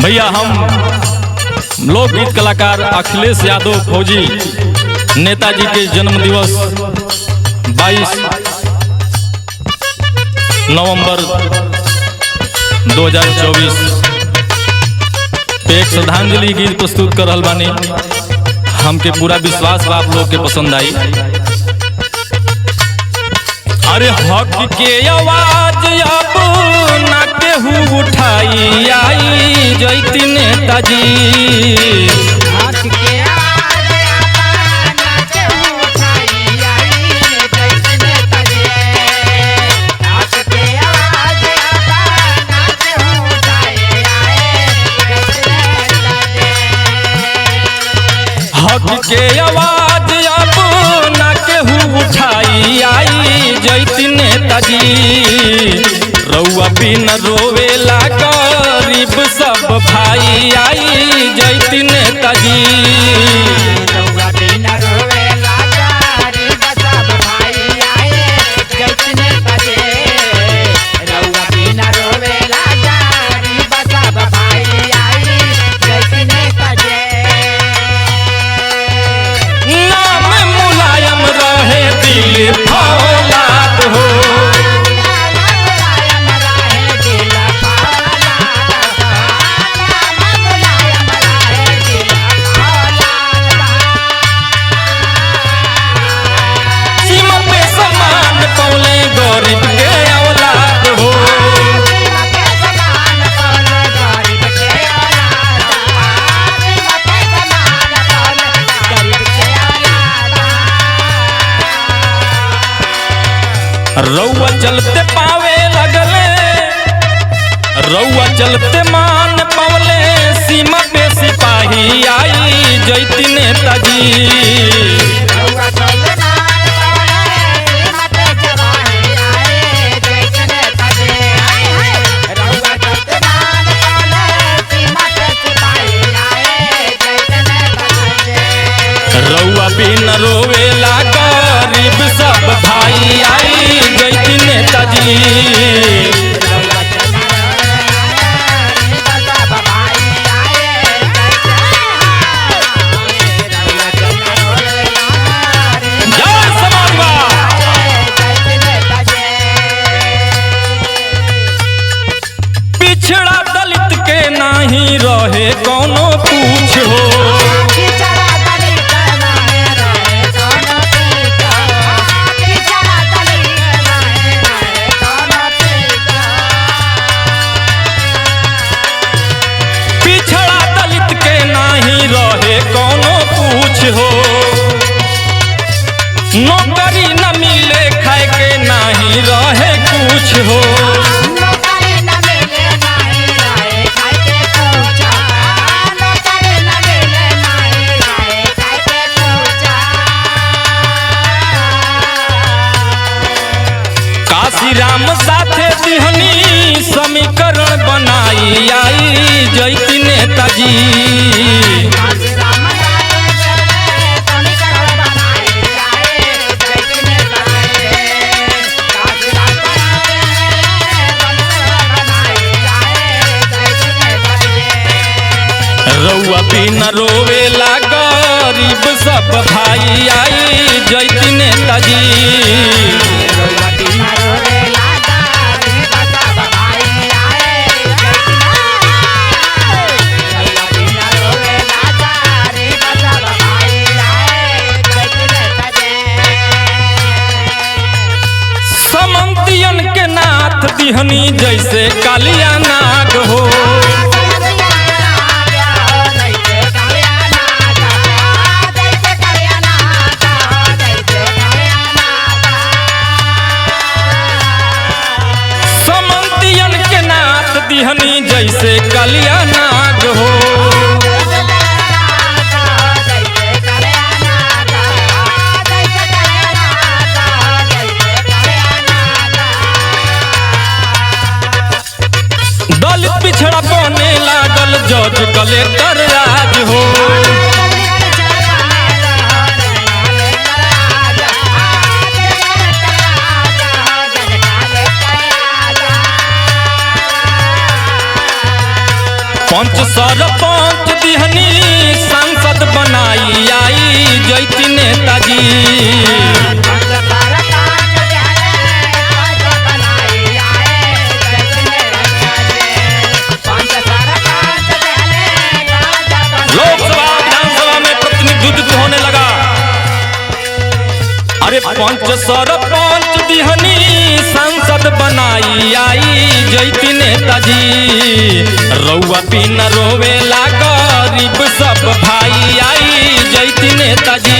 भैया हम लोकगीत कलाकार अखिलेश यादव फौजी नेताजी के जन्म दिवस 22 नवंबर 2024 पे एक श्रद्धांजलि गीत प्रस्तुत कर रहल बानी। हमके पूरा विश्वास बा आप लोग के पसंद आई। अरे हक के आवाज अब ना केहू उठाई आई जैती नेताजी। हक के आवाज अब ना केहू उठाई आई जैती नेताजी। हक के आवाज अब ना केहू उठाई आई जैती नेताजी। हक के आवाज अब ना केहू उठाई आई जैती नेताजी। रउआ बिन रोवेला गरीब सब भाई आई जैती नेताजी। रउआ बिन रोवेला गरीब सब भाई आई जैती नेताजी। रउआ बिन रोवेला गरीब सब भाई आई जैती नेताजी। नाम मुलायम रहे दिल फौलाद हो। सीमा पे सम्मान पौले गरीब के औलाद हो। रउआ चलते पावे लगले, रउआ चलते मान पवले। सीमा पे सिपाही आई जैती नेताजी। रउआ बिन रोवेला गरीब सब भाई आई जैती नेताजी। पिछड़ा दलित के नाही रहे कोनो पूछ हो। पिछड़ा दलित के नाही रहे कोनो पूछ हो। नौकरी न मिले खाए के नाही रहे कुछ हो। काशी राम साथे दिहनी समीकरण बनाई आई जैती नेताजी। रउआ बिन रोवेला गरीब सब भाई आई जैती नेताजी। समंतियन के नाथ दिहनी जैसे कालिया नाग हो। समंतियन के नाथ दिहनी जैसे कालिया नाग हो। दलित पिछड़ा बने लागल जज कलेक्टर राज हो। पंच सरपंच दिहनी सांसद बनाई आई जैती नेताजी। लोकसभा विधानसभा में प्रतिनिधित्व होने लगा। अरे पंच सरपंच दिहनी सांसद बनाई आई जैती नेताजी। रउआ बिना रोवेला गरीब सब भाई आई जैती नेताजी।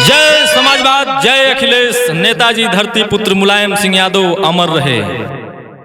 जय समाजवाद, जय अखिलेश। नेताजी धरती पुत्र मुलायम सिंह यादव अमर रहे।